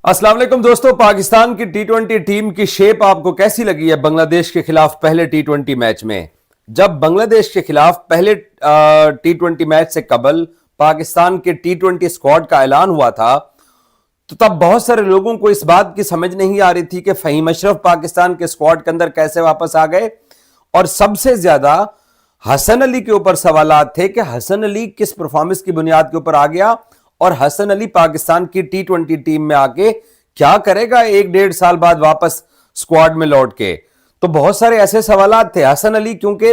अस्सलाम वालेकुम दोस्तों, पाकिस्तान की टी20 टीम की शेप आपको कैसी लगी है बांग्लादेश के खिलाफ पहले टी20 मैच में? जब बांग्लादेश के खिलाफ पहले टी20 मैच से कबल पाकिस्तान के टी20 स्क्वाड का ऐलान हुआ था, तो तब बहुत सारे लोगों को इस बात की समझ नहीं आ रही थी कि फहीम अशरफ पाकिस्तान के स्क्वाड के अंदर कैसे वापस आ गए। और सबसे ज्यादा हसन अली के ऊपर सवालात थे कि हसन अली किस परफॉर्मेंस की बुनियाद के ऊपर आ गया और हसन अली पाकिस्तान की टी20 टीम में आके क्या करेगा एक डेढ़ साल बाद वापस स्क्वाड में लौट के। तो बहुत सारे ऐसे सवालात थे। हसन अली क्योंकि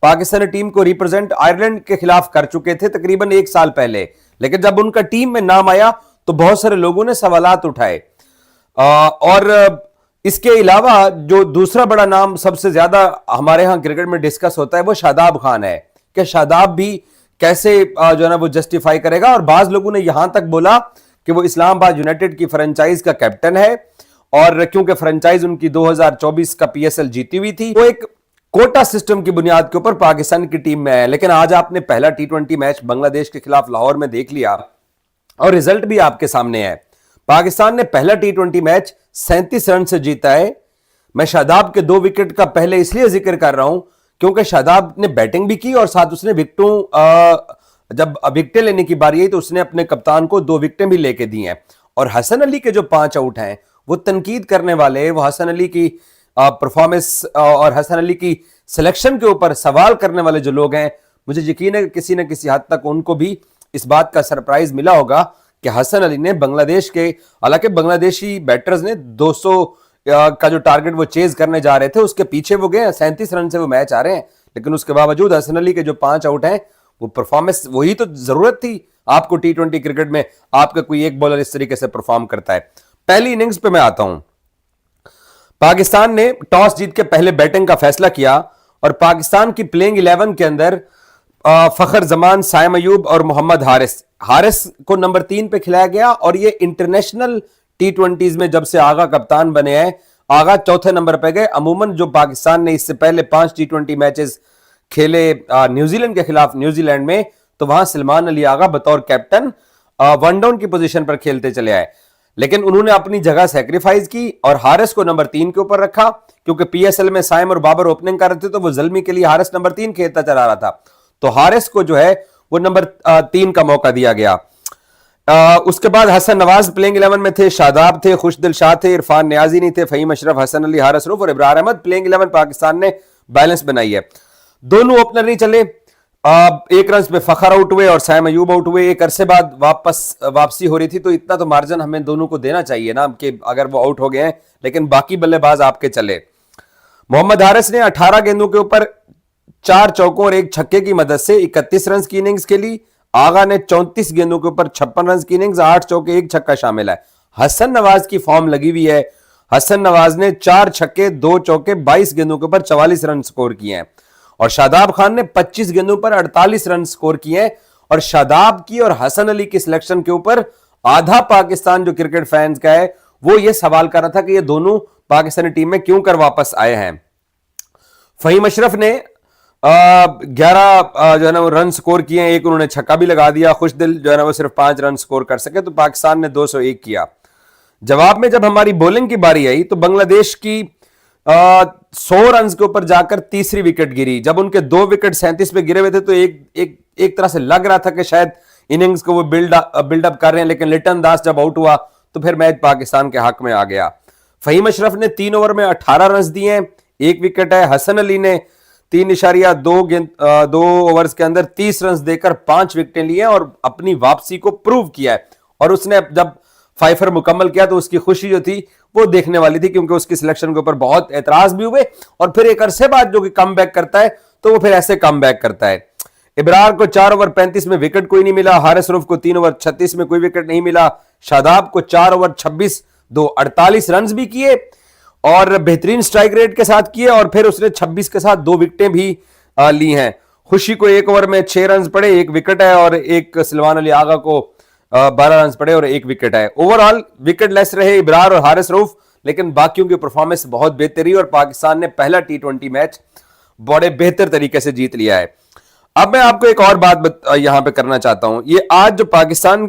पाकिस्तानी टीम को रिप्रेजेंट आयरलैंड के खिलाफ कर चुके थे तकरीबन एक साल पहले, लेकिन जब उनका टीम में नाम आया तो बहुत सारे लोगों ने सवालात उठाए। और इसके अलावा जो दूसरा बड़ा नाम सबसे ज्यादा हमारे यहां क्रिकेट में डिस्कस होता है वो शादाब खान है कि शादाब भी कैसे जो है ना वो जस्टिफाई करेगा। और बाज लोगों ने यहां तक बोला कि वो इस्लामाबाद यूनाइटेड की फ्रेंचाइज का कैप्टन है और क्योंकि फ्रेंचाइज उनकी 2024 का पीएसएल जीती हुई थी, वो एक कोटा सिस्टम की बुनियाद के ऊपर पाकिस्तान की टीम में है। लेकिन आज आपने पहला टी20 मैच बांग्लादेश के खिलाफ लाहौर में देख लिया और रिजल्ट भी आपके सामने है। पाकिस्तान ने पहला टी20 मैच 37 रन से जीता है। मैं शादाब के 2 विकेट का पहले इसलिए जिक्र कर रहा हूं क्योंकि शादाब ने बैटिंग भी की और साथ उसने जब विकेटें लेने की बारी आई तो उसने अपने कप्तान को 2 विकेटें भी लेके दी हैं। और हसन अली के जो 5 आउट हैं वो तनकीद करने वाले, वो हसन अली की परफॉर्मेंस और हसन अली की सिलेक्शन के ऊपर सवाल करने वाले जो लोग हैं, मुझे यकीन है किसी न किसी हद तक उनको भी इस बात का सरप्राइज मिला होगा कि हसन अली ने बांग्लादेश के, हालांकि बांग्लादेशी बैटर्स ने 200 का जो टारगेट वो चेज करने जा रहे थे उसके पीछे वो गए, 37 रन से वो मैच आ रहे हैं, लेकिन उसके बावजूद हसन अली के जो 5 आउट हैं वो परफॉर्मेंस, वही तो जरूरत थी आपको टी20 क्रिकेट में, आपका कोई एक बॉलर इस तरीके से परफॉर्म करता है। पहली इनिंग्स पे मैं आता हूं। पाकिस्तान ने टॉस जीत के पहले बैटिंग का फैसला किया और पाकिस्तान की प्लेइंग 11 के अंदर फखर जमान, साइम अयूब और मोहम्मद हारिस को नंबर 3 पे खिलाया गया। और ये इंटरनेशनल टी20 में जब से आगा कप्तान बने हैं, आगा चौथे नंबर पे गए। अमूमन जो पाकिस्तान ने इससे पहले 5 टी20 मैचेस खेले न्यूजीलैंड के खिलाफ न्यूजीलैंड में, तो वहां सलमान अली आगा बतौर कैप्टन वन डाउन की पोजीशन पर खेलते चले आए, लेकिन उन्होंने अपनी जगह सैक्रिफाइस की और हारिस को नंबर 3 के ऊपर रखा। क्योंकि पीएसएल में साइम और बाबर ओपनिंग कर रहे थे तो वो जल्मी के लिए हारिस नंबर 3 खेलता चला रहा था, तो हारिस को जो है वो नंबर 3 का मौका दिया गया। उसके बाद हसन नवाज प्लेइंग 11 में थे, शादाब थे, खुशदिल शाह थे, इरफान नियाजी नहीं थे, फहीम अशरफ, हसन अली, हारिस रऊफ और इब्रार अहमद प्लेइंग 11 पाकिस्तान ने बैलेंस बनाई है। दोनों ओपनर नहीं चले, 1 रन पे फखर आउट हुए और साइम अयूब आउट हुए। एक अरसे बाद वापसी हो रही थी तो इतना तो मार्जिन हमें दोनों को देना चाहिए ना कि अगर वो आउट हो गए हैं, लेकिन बाकी बल्लेबाज आपके चले। मोहम्मद हारिस ने 18 गेंदों के ऊपर 4 चौकों और 1 छक्के की मदद से 31 रन की इनिंग्स खेली। आगा ने 34 गेंदों के ऊपर 56 रन की इनिंग्स, 8 चौके 1 छक्का शामिल है। हसन नवाज की फॉर्म लगी हुई है। हसन नवाज ने 4 छक्के 2 चौके 22 गेंदों के ऊपर 44 रन स्कोर किए हैं और शादाब खान ने 25 गेंदों पर 48 रन स्कोर किए हैं। और शादाब की और हसन अली की सिलेक्शन के ऊपर आधा पाकिस्तान जो क्रिकेट फैंस का है वो ये सवाल कर रहा था कि ये दोनों पाकिस्तानी टीम में क्यों कर वापस आए हैं। फहीम अशरफ ने 11 जो है ना वो रन स्कोर किए हैं, एक उन्होंने छक्का भी लगा दिया। खुशदिल जो है ना वो सिर्फ 5 रन स्कोर कर सके, तो पाकिस्तान ने 201 किया। जवाब में जब हमारी बॉलिंग की बारी आई तो बांग्लादेश की 100 रन के ऊपर जाकर तीसरी विकेट गिरी। जब उनके 2 विकेट 37 पे गिरे हुए थे तो एक तरह से लग रहा था कि शायद इनिंग्स को वो बिल्डअप कर रहे हैं, लेकिन लिटन दास जब आउट हुआ तो फिर मैच पाकिस्तान के हक में आ गया। फहीम अशरफ ने 3 ओवर में 18 रन दिए हैं, 1 विकेट है। हसन अली ने 3.2 ओवर्स के अंदर 30 रन देकर 5 विकेटें ली हैं और अपनी वापसी को प्रूव किया है। और उसने जब फाइफर मुकम्मल किया तो उसकी खुशी जो थी वो देखने वाली थी, क्योंकि उसकी सिलेक्शन के ऊपर बहुत एतराज भी हुए और फिर एक अरसे बाद जो कि कम बैक करता है तो वो फिर ऐसे कम बैक करता है। इब्रार को 4 ओवर 35 में विकेट कोई नहीं मिला। हारिस रऊफ को 3 ओवर 36 में कोई विकेट नहीं मिला। शादाब को 4 ओवर 26 2 48 रन भी किए और बेहतरीन स्ट्राइक रेट के साथ किए और फिर उसने 26 के साथ 2 विकेटें भी ली हैं। खुशी को 1 ओवर में 6 रन पड़े, 1 विकेट है और एक सलमान अली आगा को 12 रन पड़े और 1 विकेट है। ओवरऑल विकेट लेस रहे इब्रार और हारिस रऊफ, लेकिन बाकियों की परफॉर्मेंस बहुत बेहतर रही और पाकिस्तान ने पहला टी20 मैच बड़े बेहतर तरीके से जीत लिया है। अब मैं आपको एक और बात यहां पे करना चाहता हूं। ये आज जो पाकिस्तान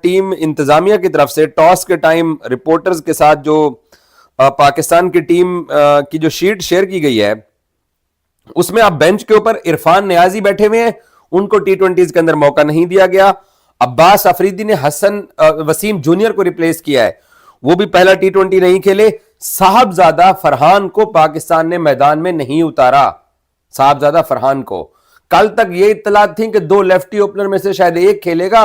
टीम इंतजामिया की तरफ से टॉस के टाइम रिपोर्टर्स के साथ जो पाकिस्तान की टीम की जो शीट शेयर की गई है, उसमें आप बेंच के ऊपर इरफान नियाजी बैठे हुए हैं, उनको टी20 के अंदर मौका नहीं दिया गया। अब्बास अफरीदी ने हसन वसीम जूनियर को रिप्लेस किया है, वो भी पहला टी20 नहीं खेले। साहबजादा फरहान को पाकिस्तान ने मैदान में नहीं उतारा। साहबजादा फरहान को कल तक ये इत्तला थी कि दो लेफ्टी ओपनर में से शायद एक खेलेगा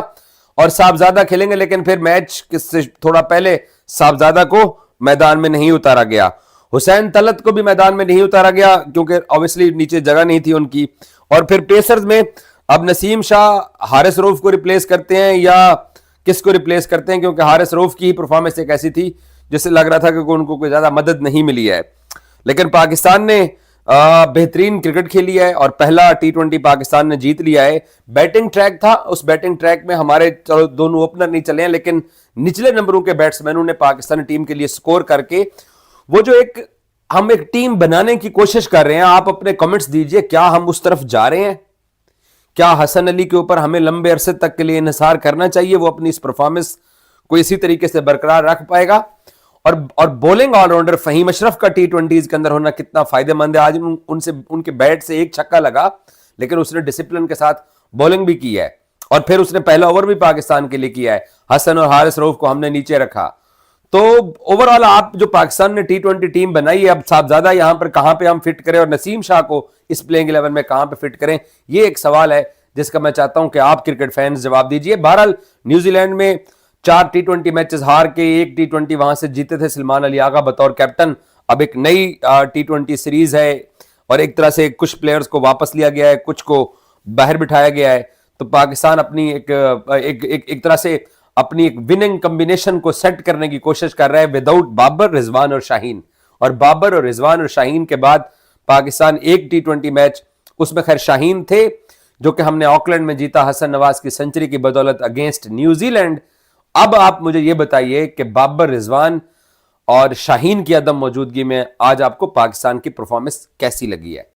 और साहबजादा खेलेंगे, लेकिन फिर मैच से थोड़ा पहले साहबजादा को मैदान में नहीं उतारा गया। हुसैन तलत को भी मैदान में नहीं उतारा गया क्योंकि ऑब्वियसली नीचे जगह नहीं थी उनकी। और फिर पेसर्स में अब नसीम शाह हारिस रऊफ को रिप्लेस करते हैं या किसको रिप्लेस करते हैं, क्योंकि हारिस रऊफ की परफॉर्मेंस एक ऐसी थी जिससे लग रहा था कि उनको कोई ज्यादा मदद नहीं मिली है। लेकिन पाकिस्तान ने बेहतरीन क्रिकेट खेली है और पहला टी20 पाकिस्तान ने जीत लिया है। बैटिंग ट्रैक था, उस बैटिंग ट्रैक में हमारे चलो दोनों ओपनर नहीं चले हैं, लेकिन निचले नंबरों के बैट्समैनों ने पाकिस्तानी टीम के लिए स्कोर करके वो जो हम एक टीम बनाने की कोशिश कर रहे हैं। आप अपने कमेंट्स दीजिए, क्या हम उस तरफ जा रहे हैं? क्या हसन अली के ऊपर हमें लंबे अरसे तक के लिए इन्हिसार करना चाहिए? वो अपनी इस परफॉर्मेंस को इसी तरीके से बरकरार रख पाएगा? और बॉलिंग ऑलराउंडर फहीम अशरफ का टी20 के अंदर होना कितना फायदेमंद है। आज उनसे उनके बैट से एक छक्का लगा, लेकिन उसने डिसिप्लिन के साथ बॉलिंग भी की है और फिर उसने पहला ओवर भी पाकिस्तान के लिए किया है। हसन और हारिस रऊफ को हमने नीचे रखा। तो ओवरऑल आप जो पाकिस्तान ने टी20 टीम बनाई है, अब साहबजादा यहां पर कहां पे हम फिट करें और नसीम शाह को इस प्लेइंग 11 में कहां पे फिट करें, ये एक सवाल है जिसका मैं चाहता हूं कि आप क्रिकेट फैंस जवाब दीजिए। बहरहाल न्यूजीलैंड में 4 टी20 मैचेस हार के एक टी20 वहां से जीते थे सलमान अली आगा बतौर कैप्टन। अब एक नई टी20 सीरीज है और एक तरह से कुछ प्लेयर्स को वापस लिया गया है, कुछ को बाहर बिठाया गया है। तो पाकिस्तान अपनी एक तरह से अपनी एक विनिंग कॉम्बिनेशन को सेट करने की कोशिश कर रहा है विदाउट बाबर, रिजवान और शाहीन। और बाबर और रिजवान और शाहीन के बाद पाकिस्तान एक टी20 मैच, उसमें खैर शाहीन थे जो कि हमने ऑकलैंड में जीता हसन नवाज की सेंचुरी की बदौलत अगेंस्ट न्यूजीलैंड। अब आप मुझे यह बताइए कि बाबर, रिजवान और शाहीन की अदम मौजूदगी में आज आपको पाकिस्तान की परफॉर्मेंस कैसी लगी है?